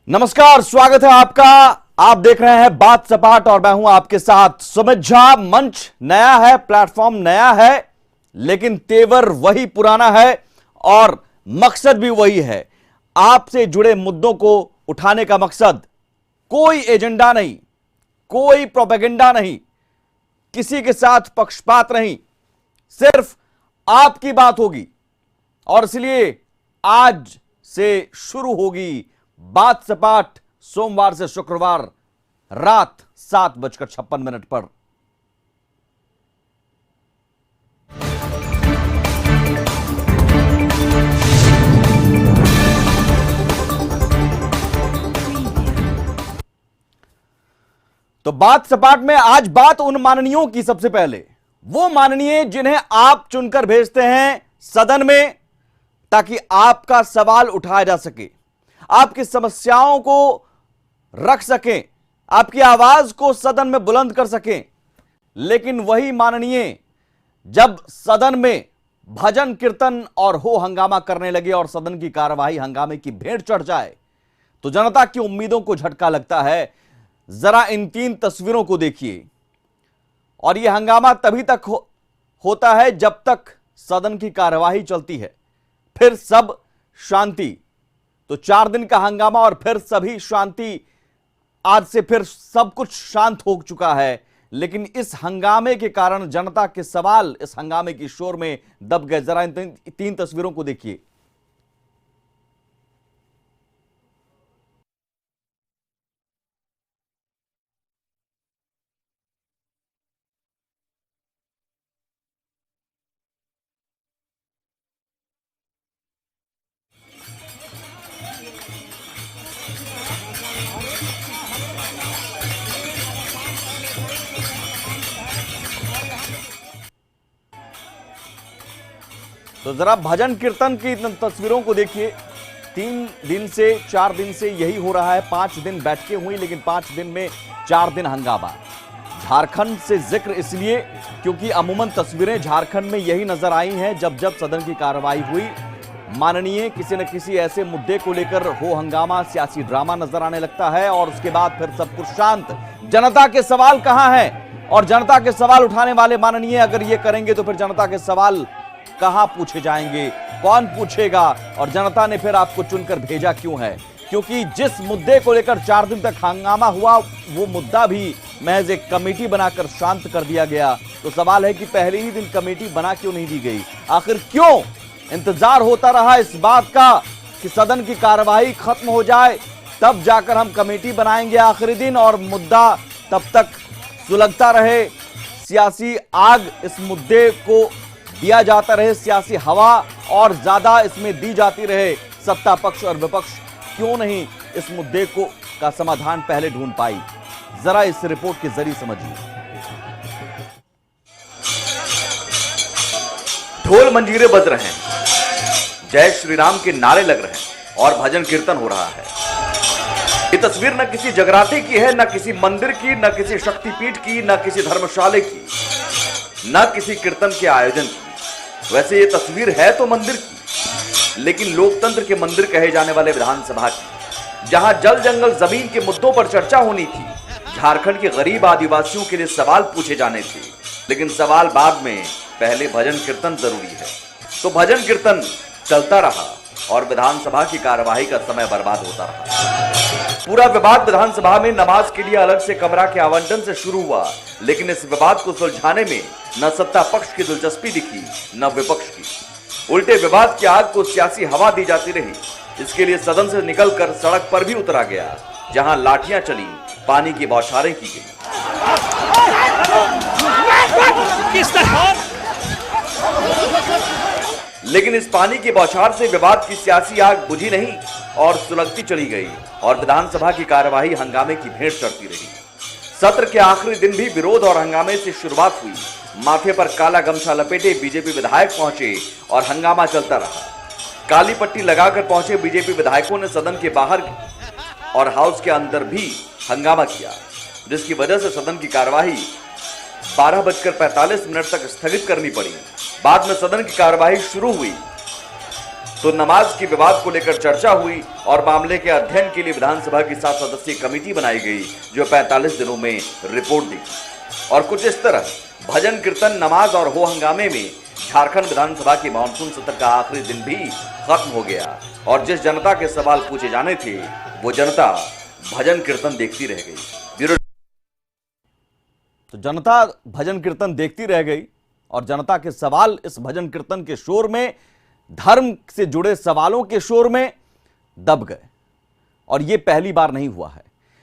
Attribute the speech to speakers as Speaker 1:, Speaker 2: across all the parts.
Speaker 1: नमस्कार, स्वागत है आपका। आप देख रहे हैं बात सपाट और मैं हूं आपके साथ सुमित झा। मंच नया है, प्लेटफॉर्म नया है, लेकिन तेवर वही पुराना है और मकसद भी वही है। आपसे जुड़े मुद्दों को उठाने का मकसद, कोई एजेंडा नहीं, कोई प्रोपेगेंडा नहीं, किसी के साथ पक्षपात नहीं, सिर्फ आपकी बात होगी। और इसलिए आज से शुरू होगी बात सपाट, सोमवार से शुक्रवार रात 7:56 पर। तो बात सपाट में आज बात उन माननीयों की, सबसे पहले वो माननीय जिन्हें आप चुनकर भेजते हैं सदन में ताकि आपका सवाल उठाया जा सके, आपकी समस्याओं को रख सकें, आपकी आवाज को सदन में बुलंद कर सकें। लेकिन वही माननीय जब सदन में भजन कीर्तन और हो हंगामा करने लगे और सदन की कार्यवाही हंगामे की भेंट चढ़ जाए तो जनता की उम्मीदों को झटका लगता है। जरा इन 3 तस्वीरों को देखिए। और यह हंगामा तभी तक होता है जब तक सदन की कार्यवाही चलती है, फिर सब शांति। तो 4 दिन का हंगामा और फिर सभी शांति। आज से फिर सब कुछ शांत हो चुका है, लेकिन इस हंगामे के कारण जनता के सवाल इस हंगामे की शोर में दब गए। जरा इन 3 तस्वीरों को देखिए। तो जरा भजन कीर्तन की तस्वीरों को देखिए। 3 दिन से 4 दिन से यही हो रहा है। 5 दिन बैठकें हुई, लेकिन 5 दिन में 4 दिन हंगामा। झारखंड से जिक्र इसलिए क्योंकि अमूमन तस्वीरें झारखंड में यही नजर आई हैं। जब जब सदन की कार्रवाई हुई, माननीय किसी न किसी ऐसे मुद्दे को लेकर हो हंगामा, सियासी ड्रामा नजर आने लगता है और उसके बाद फिर सब कुछ शांत। जनता के सवाल कहां हैं? और जनता के सवाल उठाने वाले माननीय अगर ये करेंगे तो फिर जनता के सवाल कहां पूछे जाएंगे, कौन पूछेगा? और जनता ने फिर आपको चुनकर भेजा क्यों है? क्योंकि जिस मुद्दे को लेकर 4 दिन तक हंगामा हुआ, वो मुद्दा भी महज एक कमेटी बनाकर शांत कर दिया गया। तो सवाल है कि पहले ही दिन कमेटी बना क्यों नहीं दी गई? आखिर क्यों इंतजार होता रहा इस बात का कि सदन की कार्यवाही खत्म हो जाए, तब जाकर हम कमेटी बनाएंगे आखिरी दिन, और मुद्दा तब तक सुलगता रहे, सियासी आग इस मुद्दे को दिया जाता रहे, सियासी हवा और ज्यादा इसमें दी जाती रहे। सत्ता पक्ष और विपक्ष क्यों नहीं इस मुद्दे को का समाधान पहले ढूंढ पाई? जरा इस रिपोर्ट के जरिए समझिए।
Speaker 2: ढोल मंजीरे बज रहे हैं, जय श्री राम के नारे लग रहे हैं और भजन कीर्तन हो रहा है। ये तस्वीर न किसी जगराते की है, न किसी मंदिर की, न किसी शक्तिपीठ की, न किसी धर्मशाला की, न किसी कीर्तन के आयोजन की। वैसे ये तस्वीर है तो मंदिर की, लेकिन लोकतंत्र के मंदिर कहे जाने वाले विधानसभा की, जहां जल जंगल जमीन के मुद्दों पर चर्चा होनी थी, झारखंड के गरीब आदिवासियों के लिए सवाल पूछे जाने थे। लेकिन सवाल बाद में, पहले भजन कीर्तन जरूरी है। तो भजन कीर्तन चलता रहा और विधानसभा की कार्यवाही का समय बर्बाद होता रहा। पूरा विवाद विधानसभा में नमाज के लिए अलग से कमरा के आवंटन से शुरू हुआ, लेकिन इस विवाद को सुलझाने में न सत्ता पक्ष की दिलचस्पी दिखी, न विपक्ष की। उल्टे विवाद की आग को सियासी हवा दी जाती रही। इसके लिए सदन से निकलकर सड़क पर भी उतरा गया, जहां लाठियां चली, पानी की बौछारें की गई। लेकिन इस पानी की बौछार से विवाद की सियासी आग बुझी नहीं और सुलगती चली गई और विधानसभा की कार्यवाही हंगामे की भेंट चढ़ती रही। सत्र के आखिरी दिन भी विरोध और हंगामे से शुरुआत हुई। माथे पर काला गमछा लपेटे बीजेपी विधायक पहुंचे और हंगामा चलता रहा। काली पट्टी लगाकर पहुंचे बीजेपी विधायकों ने सदन के बाहर और हाउस के अंदर भी हंगामा किया, जिसकी वजह से सदन की कार्यवाही 12:45 तक स्थगित करनी पड़ी। बाद में सदन की कार्यवाही शुरू हुई तो नमाज के विवाद को लेकर चर्चा हुई और मामले के अध्ययन के लिए विधानसभा की 7 सदस्यीय कमेटी बनाई गई, जो 45 दिनों में रिपोर्ट दी। और कुछ इस तरह भजन कीर्तन, नमाज और हो हंगामे में झारखंड विधानसभा के मानसून सत्र का आखिरी दिन भी खत्म हो गया और जिस जनता के सवाल पूछे जाने थे वो जनता भजन कीर्तन देखती रह गई। ब्यूरो।
Speaker 1: तो जनता भजन कीर्तन देखती रह गई और जनता के सवाल इस भजन कीर्तन के शोर में, धर्म से जुड़े सवालों के शोर में दब गए। और यह पहली बार नहीं हुआ है,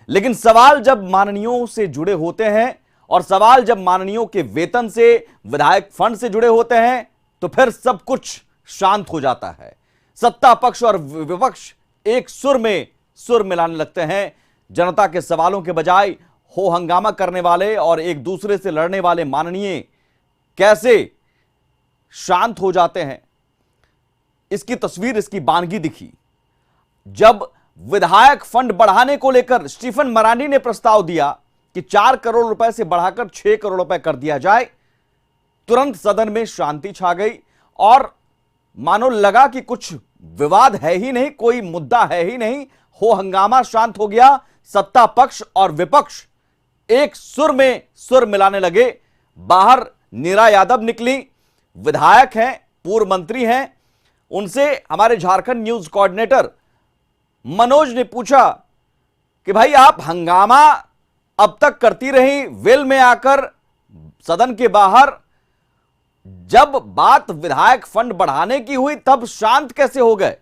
Speaker 1: लेकिन सवाल जब माननीयों से जुड़े होते हैं और सवाल जब माननीयों के वेतन से, विधायक फंड से जुड़े होते हैं तो फिर सब कुछ शांत हो जाता है। सत्ता पक्ष और विपक्ष एक सुर में सुर मिलाने लगते हैं। जनता के सवालों के बजाय हो हंगामा करने वाले और एक दूसरे से लड़ने वाले माननीय कैसे शांत हो जाते हैं, इसकी तस्वीर, इसकी बानगी दिखी जब विधायक फंड बढ़ाने को लेकर स्टीफन मरांडी ने प्रस्ताव दिया कि 4 करोड़ रुपए से बढ़ाकर 6 करोड़ रुपए कर दिया जाए। तुरंत सदन में शांति छा गई और मानो लगा कि कुछ विवाद है ही नहीं, कोई मुद्दा है ही नहीं। हो हंगामा शांत हो गया। सत्ता पक्ष और विपक्ष एक सुर में सुर मिलाने लगे। बाहर नीरा यादव निकली, विधायक हैं, पूर्व मंत्री हैं। उनसे हमारे झारखंड न्यूज कोऑर्डिनेटर मनोज ने पूछा कि भाई आप हंगामा अब तक करती रही, वेल में आकर सदन के बाहर जब बात विधायक फंड बढ़ाने की हुई तब शांत कैसे हो गए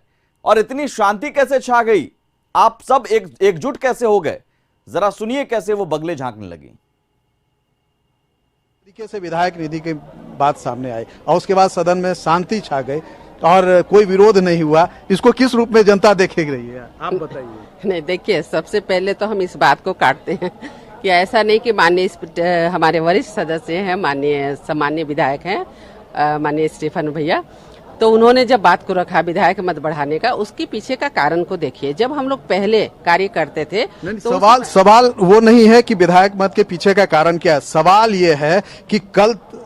Speaker 1: और इतनी शांति कैसे छा गई? आप सब एकजुट कैसे हो गए? जरा सुनिए कैसे वो बगले झांकने लगी।
Speaker 3: तरीके से विधायक निधि की बात सामने आई और उसके बाद सदन में शांति छा गई और कोई विरोध नहीं हुआ। इसको किस रूप में जनता देख रही है, आप बताइए।
Speaker 4: नहीं, देखिए, सबसे पहले तो हम इस बात को काटते हैं कि ऐसा नहीं कि माननीय हमारे वरिष्ठ सदस्य हैं, माननीय सामान्य विधायक हैं माननीय स्टीफन भैया, तो उन्होंने जब बात को रखा विधायक मत बढ़ाने का, उसके पीछे का कारण को देखिए। जब हम लोग पहले कार्य करते थे तो
Speaker 3: सवाल वो नहीं है कि विधायक मत के पीछे का कारण क्या है। सवाल ये है कि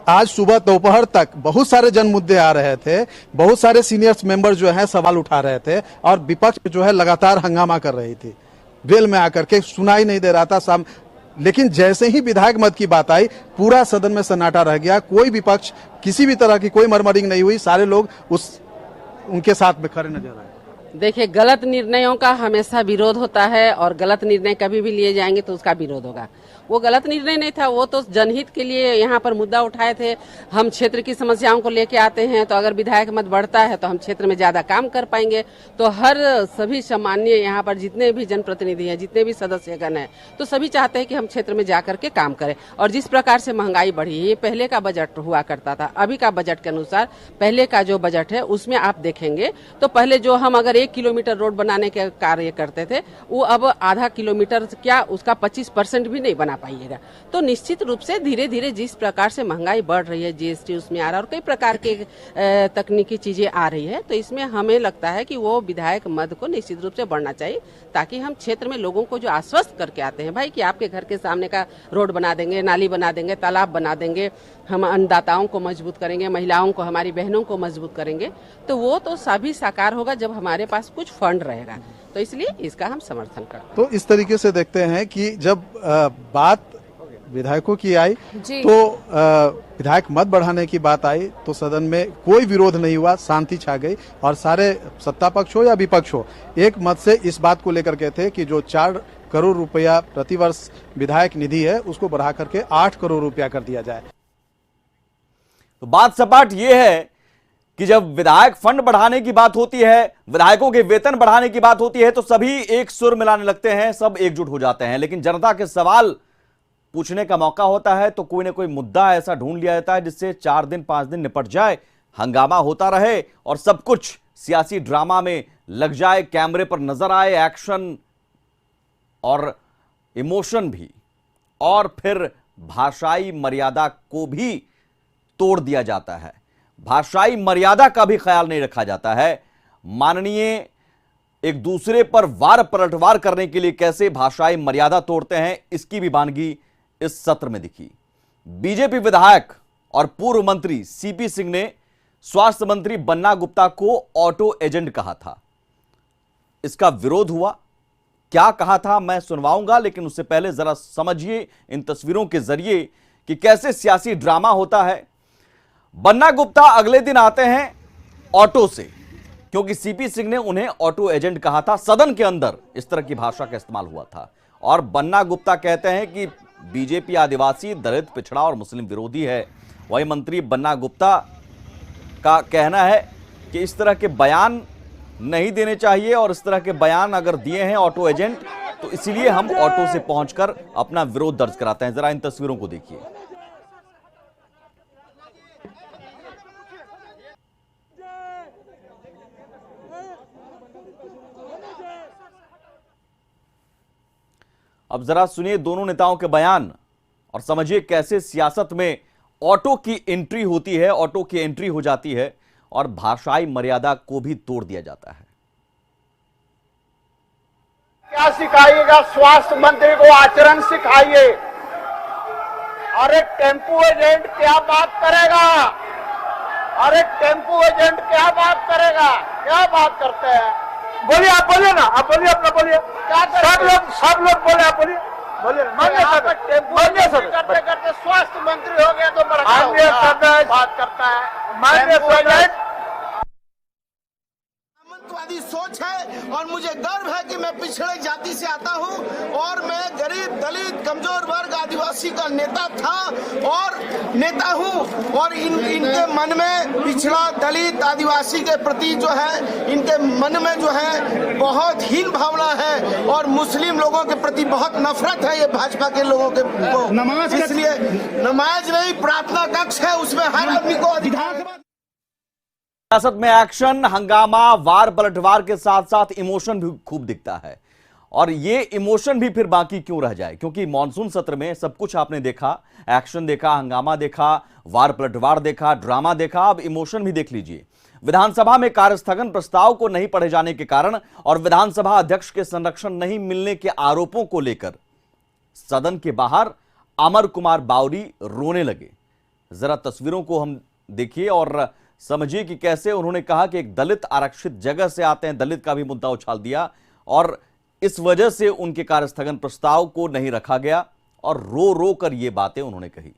Speaker 3: आज सुबह दोपहर तक बहुत सारे जन मुद्दे आ रहे थे, बहुत सारे सीनियर्स मेंबर जो है सवाल उठा रहे थे और विपक्ष जो है लगातार हंगामा कर रही थी, वेल में आकर के सुनाई नहीं दे रहा था। लेकिन जैसे ही विधायक मत की बात आई, पूरा सदन में सन्नाटा रह गया। कोई विपक्ष, किसी भी तरह की कोई मरमरिंग नहीं हुई। सारे लोग उनके साथ में खड़े नजर आए।
Speaker 4: देखिए, गलत निर्णयों का हमेशा विरोध होता है और गलत निर्णय कभी भी लिए जाएंगे तो उसका विरोध होगा। वो गलत निर्णय नहीं था, वो तो जनहित के लिए यहाँ पर मुद्दा उठाए थे। हम क्षेत्र की समस्याओं को लेके आते हैं, तो अगर विधायक मत बढ़ता है तो हम क्षेत्र में ज्यादा काम कर पाएंगे। तो हर सभी सामान्य यहाँ पर जितने भी जनप्रतिनिधि हैं, जितने भी सदस्यगण हैं, तो सभी चाहते हैं कि हम क्षेत्र में जाकर के काम करें। और जिस प्रकार से महंगाई बढ़ी है, ये पहले का बजट हुआ करता था, अभी का बजट के अनुसार पहले का जो बजट है उसमें आप देखेंगे तो पहले जो हम अगर 1 किलोमीटर रोड बनाने के कार्य करते थे, वो अब आधा किलोमीटर क्या, उसका 25% भी नहीं बना पाइएगा। तो निश्चित रूप से धीरे धीरे जिस प्रकार से महंगाई बढ़ रही है, जीएसटी उसमें आ रहा है और कई प्रकार के तकनीकी चीजें आ रही है, तो इसमें हमें लगता है कि वो विधायक मद को निश्चित रूप से बढ़ना चाहिए, ताकि हम क्षेत्र में लोगों को जो आश्वस्त करके आते हैं भाई कि आपके घर के सामने का रोड बना देंगे, नाली बना देंगे, तालाब बना देंगे, हम अन्नदाताओं को मजबूत करेंगे, महिलाओं को, हमारी बहनों को मजबूत करेंगे, तो वो तो सभी साकार होगा जब हमारे पास कुछ फंड रहेगा। तो इसलिए इसका हम समर्थन करते हैं।
Speaker 3: तो इस तरीके से देखते हैं कि जब बात विधायकों की आई तो विधायक मत बढ़ाने की बात आई तो सदन में कोई विरोध नहीं हुआ, शांति छा गई और सारे सत्ता पक्ष हो या विपक्ष हो एक मत से इस बात को लेकर के थे कि जो 4 करोड़ रुपया प्रतिवर्ष विधायक निधि है उसको बढ़ा करके 8 करोड़ रुपया कर दिया जाए।
Speaker 1: तो बात सपाट यह है कि जब विधायक फंड बढ़ाने की बात होती है, विधायकों के वेतन बढ़ाने की बात होती है, तो सभी एक सुर मिलाने लगते हैं, सब एकजुट हो जाते हैं। लेकिन जनता के सवाल पूछने का मौका होता है तो कोई ना कोई मुद्दा ऐसा ढूंढ लिया जाता है जिससे 4 दिन 5 दिन निपट जाए, हंगामा होता रहे और सब कुछ सियासी ड्रामा में लग जाए, कैमरे पर नजर आए, एक्शन और इमोशन भी, और फिर भाषाई मर्यादा को भी तोड़ दिया जाता है। भाषाई मर्यादा का भी ख्याल नहीं रखा जाता है। माननीय एक दूसरे पर वार पलटवार करने के लिए कैसे भाषाई मर्यादा तोड़ते हैं, इसकी भी वानगी इस सत्र में दिखी। बीजेपी विधायक और पूर्व मंत्री सीपी सिंह ने स्वास्थ्य मंत्री बन्ना गुप्ता को ऑटो एजेंट कहा था। इसका विरोध हुआ। क्या कहा था मैं सुनवाऊंगा, लेकिन उससे पहले जरा समझिए इन तस्वीरों के जरिए कि कैसे सियासी ड्रामा होता है। बन्ना गुप्ता अगले दिन आते हैं ऑटो से, क्योंकि सीपी सिंह ने उन्हें ऑटो एजेंट कहा था। सदन के अंदर इस तरह की भाषा का इस्तेमाल हुआ था और बन्ना गुप्ता कहते हैं कि बीजेपी आदिवासी, दलित, पिछड़ा और मुस्लिम विरोधी है। वही मंत्री बन्ना गुप्ता का कहना है कि इस तरह के बयान नहीं देने चाहिए और इस तरह के बयान अगर दिए हैं ऑटो एजेंट तो इसलिए हम ऑटो से पहुंचकर अपना विरोध दर्ज कराते हैं। जरा इन तस्वीरों को देखिए। अब जरा सुनिए दोनों नेताओं के बयान और समझिए कैसे सियासत में ऑटो की एंट्री होती है, ऑटो की एंट्री हो जाती है और भाषाई मर्यादा को भी तोड़ दिया जाता है।
Speaker 5: क्या सिखाइएगा? स्वास्थ्य मंत्री को आचरण सिखाइए। अरे टेम्पू एजेंट क्या बात करेगा? अरे टेम्पू एजेंट क्या बात करेगा? क्या बात करते हैं? बोलिए, आप बोलिए ना, आप बोलिए, अपना बोलिए। क्या सब लोग बोले, आप बोलिए, बोलिए। टेम्पू करते करते स्वास्थ्य मंत्री हो गया तो बड़ा बात करता है। माननीय एजेंट
Speaker 6: सामंतवादी सोच है और मुझे गर्व है कि मैं पिछड़े जाति से आता हूं और मैं गरीब, दलित, कमजोर वर्ग, आदिवासी का नेता था और नेता हूं और इनके मन में पिछड़ा, दलित, आदिवासी के प्रति जो है इनके मन में जो है बहुत हीन भावना है और मुस्लिम लोगों के प्रति बहुत नफरत है ये भाजपा के लोगों के को। इसलिए नमाज नहीं, प्रार्थना कक्ष है, उसमें हर आदमी को विधानसभा
Speaker 1: सियासत में एक्शन, हंगामा, वार पलटवार के साथ साथ इमोशन भी खूब दिखता है और ये इमोशन भी फिर बाकी क्यों रह जाए, क्योंकि मॉनसून सत्र में सब कुछ आपने देखा, एक्शन देखा, हंगामा देखा, वार पलटवार देखा, ड्रामा देखा, अब इमोशन भी देख लीजिए। विधानसभा में कार्यस्थगन प्रस्ताव को नहीं पढ़े जाने के कारण और विधानसभा अध्यक्ष के संरक्षण नहीं मिलने के आरोपों को लेकर सदन के बाहर अमर कुमार बावरी रोने लगे। जरा तस्वीरों को हम देखिए और समझिए कि कैसे उन्होंने कहा कि एक दलित आरक्षित जगह से आते हैं, दलित का भी मुद्दा उछाल दिया और इस वजह से उनके कार्यस्थगन प्रस्ताव को नहीं रखा गया और रो रो कर ये बातें उन्होंने कही।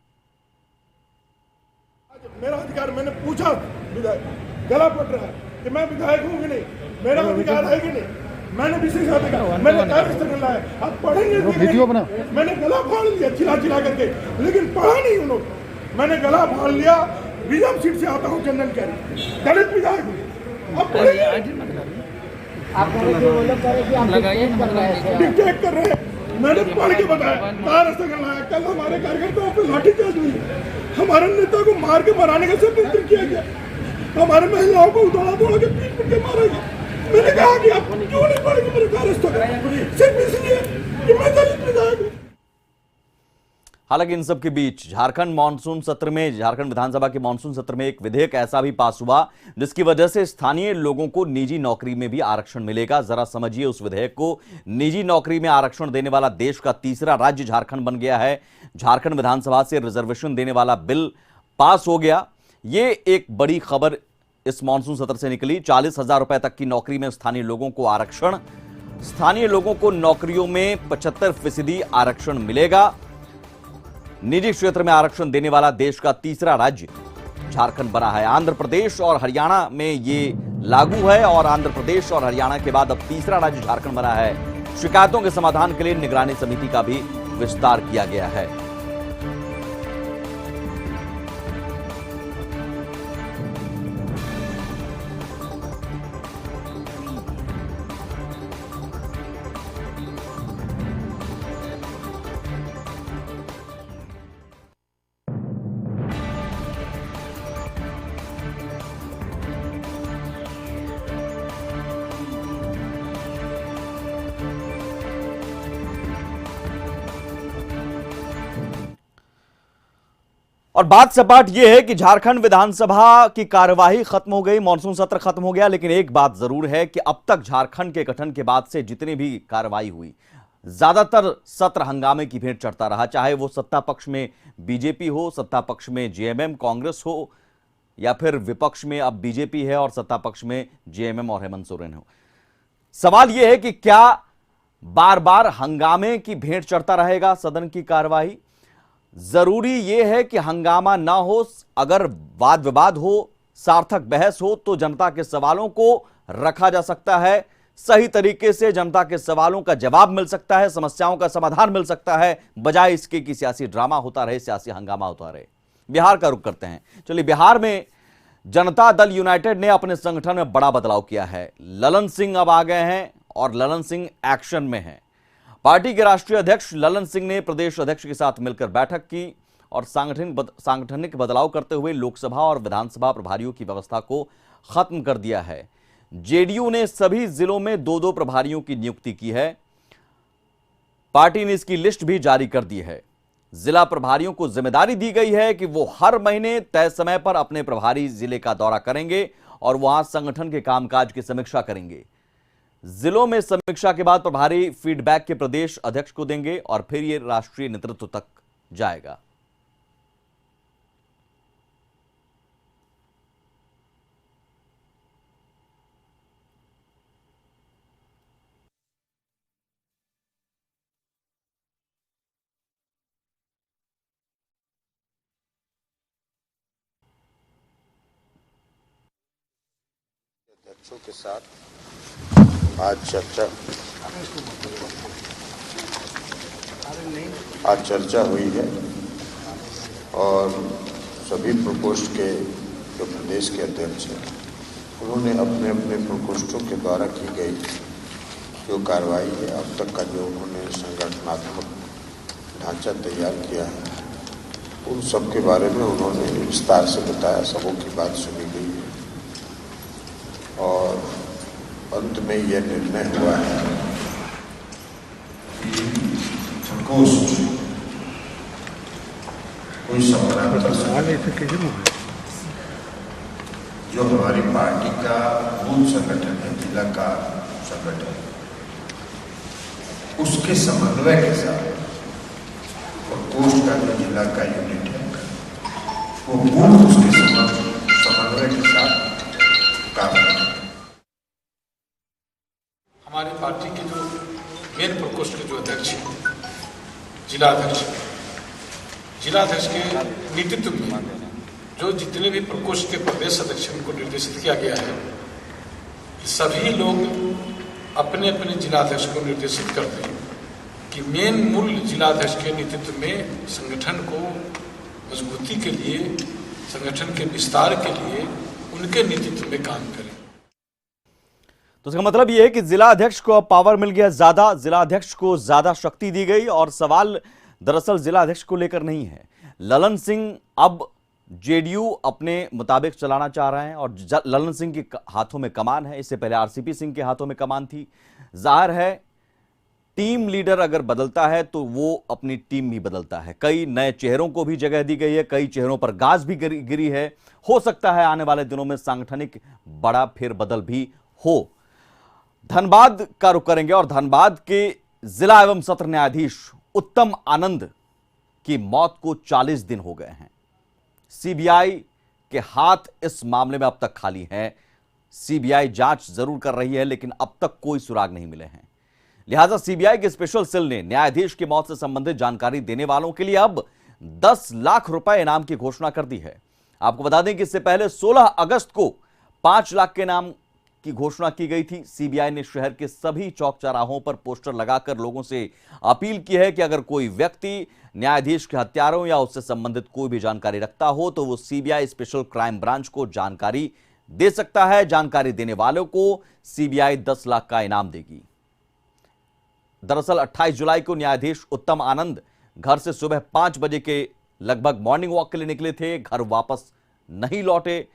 Speaker 7: मेरा अधिकार, मैंने पूछा विधायक, गला पट रहा है कि मैं विधायक हूं कि नहीं, मेरा अधिकार है कि नहीं। मैंने विशेष अधिकार, मैंने कार्यस्थगन लाया, आप पढ़ेंगे वीडियो बना, मैंने गला फाड़ लिया चिल्ला चिल्ला करके, लेकिन पढ़ा नहीं उन्होंने। मैंने गला फाड़ लिया, रिजर्व सीट से आता हूँ, चंदन कैरी, दलित विधायक हूँ। अब डिक्टेट कर रहे हैं, मैंने पढ़ के बताया, कार्यस्थगन लाया। कल हमारे कार्यकर्ताओं पर लाठीचार्ज हुई, हमारे नेता को मार के मराने का षड्यंत्र किया गया, हमारे महिलाओं को उतारा तोड़ा के पीट पीट के मारा गया। मैंने कहा कि आप क्यों नहीं पढ़ेंगे मेरे कार्यस्थगन, सिर्फ इसलिए कि मैं दलित विधायक हूँ।
Speaker 1: हालांकि इन सब के बीच झारखंड मानसून सत्र में, झारखंड विधानसभा के मानसून सत्र में एक विधेयक ऐसा भी पास हुआ जिसकी वजह से स्थानीय लोगों को निजी नौकरी में भी आरक्षण मिलेगा। जरा समझिए उस विधेयक को। निजी नौकरी में आरक्षण देने वाला देश का तीसरा राज्य झारखंड बन गया है। झारखंड विधानसभा से रिजर्वेशन देने वाला बिल पास हो गया। ये एक बड़ी खबर इस मानसून सत्र से निकली। 40,000 रुपए तक की नौकरी में स्थानीय लोगों को आरक्षण, स्थानीय लोगों को नौकरियों में 75% आरक्षण मिलेगा। निजी क्षेत्र में आरक्षण देने वाला देश का तीसरा राज्य झारखंड बना है। आंध्र प्रदेश और हरियाणा में ये लागू है और आंध्र प्रदेश और हरियाणा के बाद अब तीसरा राज्य झारखंड बना है। शिकायतों के समाधान के लिए निगरानी समिति का भी विस्तार किया गया है। और बात सपाट यह है कि झारखंड विधानसभा की कार्यवाही खत्म हो गई, मानसून सत्र खत्म हो गया, लेकिन एक बात जरूर है कि अब तक झारखंड के गठन के बाद से जितनी भी कार्यवाही हुई, ज्यादातर सत्र हंगामे की भेंट चढ़ता रहा। चाहे वो सत्ता पक्ष में बीजेपी हो, सत्ता पक्ष में जेएमएम कांग्रेस हो, या फिर विपक्ष में अब बीजेपी है और सत्ता पक्ष में जेएमएम और हेमंत सोरेन हो। सवाल यह है कि क्या बार बार हंगामे की भेंट चढ़ता रहेगा सदन की कार्यवाही? जरूरी यह है कि हंगामा ना हो, अगर वाद विवाद हो, सार्थक बहस हो तो जनता के सवालों को रखा जा सकता है, सही तरीके से जनता के सवालों का जवाब मिल सकता है, समस्याओं का समाधान मिल सकता है, बजाय इसके कि सियासी ड्रामा होता रहे, सियासी हंगामा होता रहे। बिहार का रुख करते हैं। चलिए, बिहार में जनता दल यूनाइटेड ने अपने संगठन में बड़ा बदलाव किया है। ललन सिंह अब आ गए हैं और ललन सिंह एक्शन में हैं। पार्टी के राष्ट्रीय अध्यक्ष ललन सिंह ने प्रदेश अध्यक्ष के साथ मिलकर बैठक की और सांगठनिक बदलाव करते हुए लोकसभा और विधानसभा प्रभारियों की व्यवस्था को खत्म कर दिया है। जेडीयू ने सभी जिलों में 2-2 प्रभारियों की नियुक्ति की है। पार्टी ने इसकी लिस्ट भी जारी कर दी है। जिला प्रभारियों को जिम्मेदारी दी गई है कि वो हर महीने तय समय पर अपने प्रभारी जिले का दौरा करेंगे और वहां संगठन के कामकाज की समीक्षा करेंगे। जिलों में समीक्षा के बाद प्रभारी फीडबैक के प्रदेश अध्यक्ष को देंगे और फिर यह राष्ट्रीय नेतृत्व तक जाएगा।
Speaker 8: अध्यक्षों के साथ आज चर्चा हुई है और सभी प्रकोष्ठ के जो प्रदेश के अध्यक्ष हैं उन्होंने अपने अपने प्रकोष्ठों के द्वारा की गई जो कार्रवाई है, अब तक का जो उन्होंने संगठनात्मक ढांचा तैयार किया है, उन सब के बारे में उन्होंने विस्तार से बताया। सबों की बात सुनी गई है और अंत में यह निर्णय हुआ है कि प्रकोष्ठ कोई जो हमारी पार्टी का बूथ संगठन है, जिला का संगठन, उसके समन्वय के साथ प्रकोष्ठ का जो जिला का यूनिट है वो बूथ उसके समन्वय के साथ काम करें।
Speaker 9: हमारी पार्टी के जो मेन प्रकोष्ठ के जो अध्यक्ष हैं, जिलाध्यक्ष के नेतृत्व में जो जितने भी प्रकोष्ठ के प्रदेश अध्यक्ष उनको निर्देशित किया गया है, सभी लोग अपने अपने जिलाध्यक्ष को निर्देशित करते हैं कि मेन मूल जिलाध्यक्ष के नेतृत्व में संगठन को मजबूती के लिए, संगठन के विस्तार के लिए उनके नेतृत्व में काम करें।
Speaker 1: तो इसका मतलब यह है कि जिला अध्यक्ष को अब पावर मिल गया ज्यादा, जिला अध्यक्ष को ज्यादा शक्ति दी गई और सवाल दरअसल जिला अध्यक्ष को लेकर नहीं है। ललन सिंह अब जेडीयू अपने मुताबिक चलाना चाह रहे हैं और ललन सिंह के हाथों में कमान है। इससे पहले आरसीपी सिंह के हाथों में कमान थी। जाहिर है टीम लीडर अगर बदलता है तो वो अपनी टीम भी बदलता है। कई नए चेहरों को भी जगह दी गई है, कई चेहरों पर गाज भी गिरी है। हो सकता है आने वाले दिनों में सांगठनिक बड़ा फेरबदल भी हो। धनबाद का रुख करेंगे और धनबाद के जिला एवं सत्र न्यायाधीश उत्तम आनंद की मौत को 40 दिन हो गए हैं। सीबीआई के हाथ इस मामले में अब तक खाली हैं। सीबीआई जांच जरूर कर रही है लेकिन अब तक कोई सुराग नहीं मिले हैं। लिहाजा सीबीआई के स्पेशल सेल ने न्यायाधीश की मौत से संबंधित जानकारी देने वालों के लिए अब 10 लाख रुपए इनाम की घोषणा कर दी है। आपको बता दें कि इससे पहले 16 अगस्त को 5 लाख के इनाम की घोषणा की गई थी। सीबीआई ने शहर के सभी चौक चौराहों पर पोस्टर लगाकर लोगों से अपील की है कि अगर कोई व्यक्ति न्यायाधीश के हत्यारों या उससे संबंधित कोई भी जानकारी रखता हो तो वो सीबीआई स्पेशल क्राइम ब्रांच को जानकारी दे सकता है। जानकारी देने वालों को सीबीआई 10 लाख का इनाम देगी। दरअसल 28 जुलाई को न्यायाधीश उत्तम आनंद घर से सुबह 5 बजे के लगभग मॉर्निंग वॉक के लिए निकले थे। घर वापस नहीं लौटे।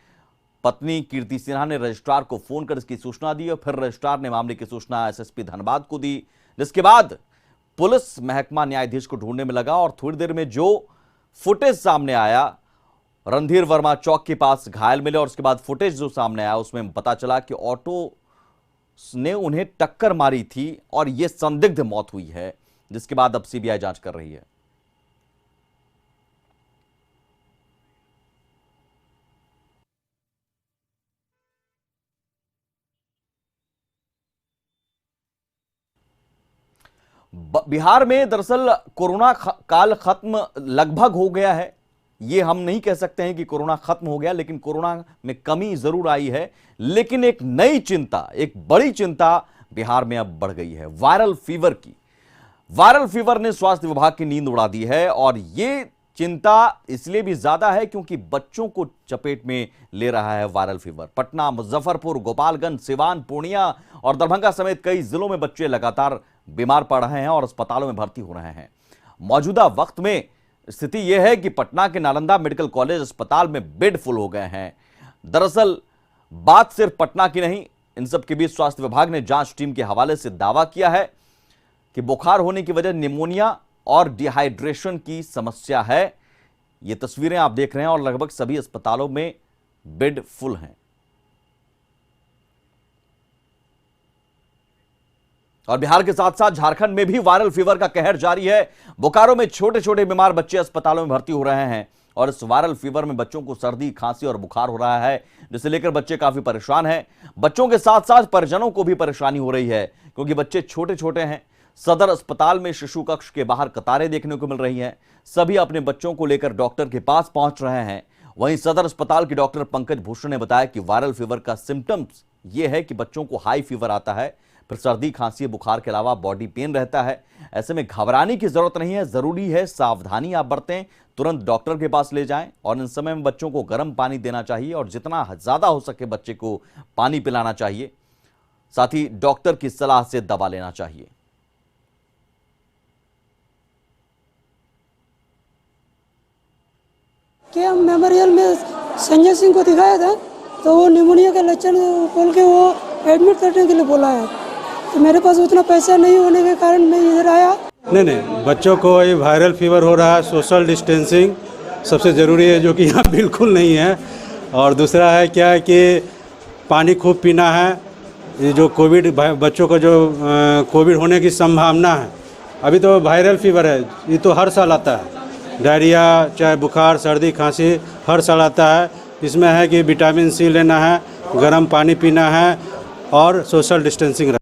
Speaker 1: पत्नी कीर्ति सिन्हा ने रजिस्ट्रार को फोन कर इसकी सूचना दी और फिर रजिस्ट्रार ने मामले की सूचना एसएसपी धनबाद को दी, जिसके बाद पुलिस महकमा न्यायाधीश को ढूंढने में लगा और थोड़ी देर में जो फुटेज सामने आया, रणधीर वर्मा चौक के पास घायल मिले और उसके बाद फुटेज जो सामने आया उसमें पता चला कि ऑटो ने उन्हें टक्कर मारी थी और यह संदिग्ध मौत हुई है, जिसके बाद अब सीबीआई जांच कर रही है। बिहार में दरअसल कोरोना काल खत्म लगभग हो गया है। ये हम नहीं कह सकते हैं कि कोरोना खत्म हो गया, लेकिन कोरोना में कमी जरूर आई है। लेकिन एक नई चिंता, एक बड़ी चिंता बिहार में अब बढ़ गई है, वायरल फीवर की। वायरल फीवर ने स्वास्थ्य विभाग की नींद उड़ा दी है, और ये चिंता इसलिए भी ज्यादा है क्योंकि बच्चों को चपेट में ले रहा है वायरल फीवर। पटना, मुजफ्फरपुर, गोपालगंज, सिवान, पूर्णिया और दरभंगा समेत कई जिलों में बच्चे लगातार बीमार पड़ रहे हैं और अस्पतालों में भर्ती हो रहे हैं। मौजूदा वक्त में स्थिति यह है कि पटना के नालंदा मेडिकल कॉलेज अस्पताल में बेड फुल हो गए हैं। दरअसल बात सिर्फ पटना की नहीं, इन सब के बीच स्वास्थ्य विभाग ने जांच टीम के हवाले से दावा किया है कि बुखार होने की वजह निमोनिया और डिहाइड्रेशन की समस्या है। ये तस्वीरें आप देख रहे हैं और लगभग सभी अस्पतालों में बेड फुल हैं। और बिहार के साथ साथ झारखंड में भी वायरल फीवर का कहर जारी है। बोकारो में छोटे छोटे बीमार बच्चे अस्पतालों में भर्ती हो रहे हैं और इस वायरल फीवर में बच्चों को सर्दी, खांसी और बुखार हो रहा है, जिसे लेकर बच्चे काफी परेशान हैं। बच्चों के साथ साथ परिजनों को भी परेशानी हो रही है क्योंकि बच्चे छोटे छोटे हैं। सदर अस्पताल में शिशु कक्ष के बाहर कतारें देखने को मिल रही हैं। सभी अपने बच्चों को लेकर डॉक्टर के पास पहुंच रहे हैं। वहीं सदर अस्पताल के डॉक्टर पंकज भूषण ने बताया कि वायरल फीवर का सिम्टम्स ये है कि बच्चों को हाई फीवर आता है, फिर सर्दी, खांसी, बुखार के अलावा बॉडी पेन रहता है। ऐसे में घबराने की जरूरत नहीं है, जरूरी है सावधानी आप बरतें, तुरंत डॉक्टर के पास ले जाएं और इन समय में बच्चों को गर्म पानी देना चाहिए और जितना ज्यादा हो सके बच्चे को पानी पिलाना चाहिए। साथ ही डॉक्टर की सलाह से दवा लेना चाहिए।
Speaker 10: क्या मेमोरियल में संजय सिंह को दिखाया था तो वो निमोनिया के लक्षण बोल के वो एडमिट करने के लिए बोला है, तो मेरे पास उतना पैसा नहीं होने के कारण मैं इधर आया।
Speaker 11: नहीं, बच्चों को ये वायरल फीवर हो रहा है, सोशल डिस्टेंसिंग सबसे ज़रूरी है जो कि यहाँ बिल्कुल नहीं है। और दूसरा है क्या है कि पानी खूब पीना है। ये जो कोविड बच्चों को जो कोविड होने की संभावना है, अभी तो वायरल फीवर है, ये तो हर साल आता है। डायरिया, चाहे बुखार, सर्दी, खांसी हर साल आता है। इसमें है कि विटामिन सी लेना है, गर्म पानी पीना है और सोशल डिस्टेंसिंग।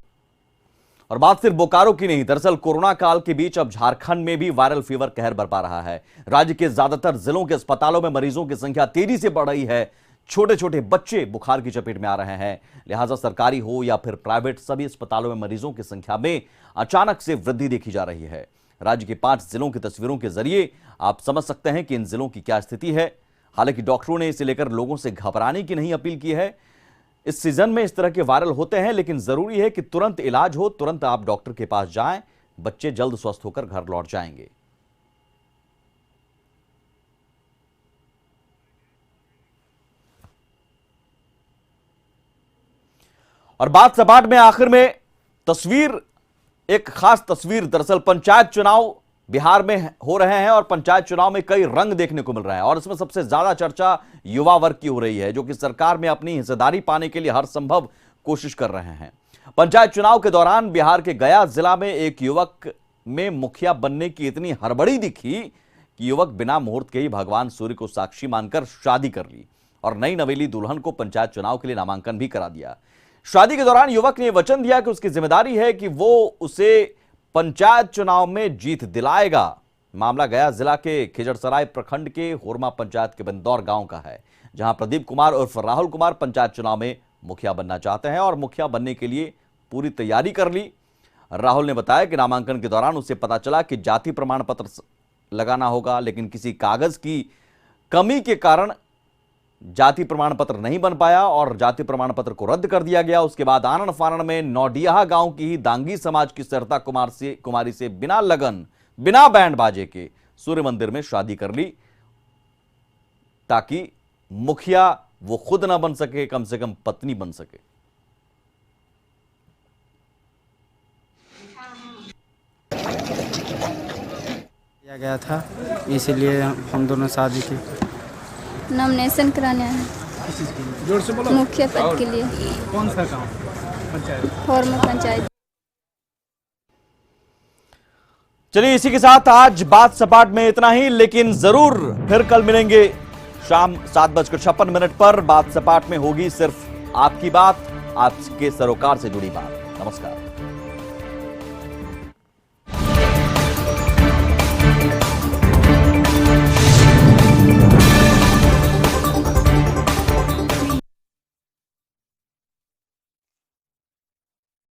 Speaker 1: और बात सिर्फ बोकारो की नहीं, दरअसल कोरोना काल के बीच अब झारखंड में भी वायरल फीवर कहर बरपा रहा है। राज्य के ज्यादातर जिलों के अस्पतालों में मरीजों की संख्या तेजी से बढ़ रही है। छोटे छोटे बच्चे बुखार की चपेट में आ रहे हैं। लिहाजा सरकारी हो या फिर प्राइवेट, सभी अस्पतालों में मरीजों की संख्या में अचानक से वृद्धि देखी जा रही है। राज्य के 5 जिलों की तस्वीरों के जरिए आप समझ सकते हैं कि इन जिलों की क्या स्थिति है। हालांकि डॉक्टरों ने इसे लेकर लोगों से घबराने की नहीं अपील की है। इस सीजन में इस तरह के वायरल होते हैं, लेकिन जरूरी है कि तुरंत इलाज हो, तुरंत आप डॉक्टर के पास जाएं, बच्चे जल्द स्वस्थ होकर घर लौट जाएंगे। और बात सपाट में आखिर में तस्वीर, एक खास तस्वीर, दरअसल पंचायत चुनाव बिहार में हो रहे हैं और पंचायत चुनाव में कई रंग देखने को मिल रहा है और इसमें सबसे ज्यादा चर्चा युवा वर्ग की हो रही है, जो कि सरकार में अपनी हिस्सेदारी पाने के लिए हर संभव कोशिश कर रहे हैं। पंचायत चुनाव के दौरान बिहार के गया जिला में एक युवक में मुखिया बनने की इतनी हड़बड़ी दिखी कि युवक बिना मुहूर्त के ही भगवान सूर्य को साक्षी मानकर शादी कर ली और नई नवेली दुल्हन को पंचायत चुनाव के लिए नामांकन भी करा दिया। शादी के दौरान युवक ने वचन दिया कि उसकी जिम्मेदारी है कि वो उसे पंचायत चुनाव में जीत दिलाएगा। मामला गया जिला के खिजरसराय प्रखंड के होरमा पंचायत के बंदौर गांव का है, जहां प्रदीप कुमार उर्फ राहुल कुमार पंचायत चुनाव में मुखिया बनना चाहते हैं और मुखिया बनने के लिए पूरी तैयारी कर ली। राहुल ने बताया कि नामांकन के दौरान उसे पता चला कि जाति प्रमाण पत्र लगाना होगा, लेकिन किसी कागज की कमी के कारण जाति प्रमाण पत्र नहीं बन पाया और जाति प्रमाण पत्र को रद्द कर दिया गया। उसके बाद आनन फानन में नौडिया गांव की ही दांगी समाज की सरिता कुमारी से बिना लगन, बिना बैंड बाजे के सूर्य मंदिर में शादी कर ली, ताकि मुखिया वो खुद ना बन सके, कम से कम पत्नी बन सके।
Speaker 12: किया गया था, इसलिए हम दोनों शादी की।
Speaker 13: नॉमिनेशन कराने आए हैं।
Speaker 12: जोर से बोलो।
Speaker 13: मुखिया पद के लिए।
Speaker 12: कौन सा गांव? पंचायत।
Speaker 13: होरमा पंचायत।
Speaker 1: चलिए, इसी के साथ आज बात सपाट में इतना ही, लेकिन जरूर फिर कल मिलेंगे शाम 7:56 पर। बात सपाट में होगी सिर्फ आपकी बात, आपके सरोकार से जुड़ी बात। नमस्कार।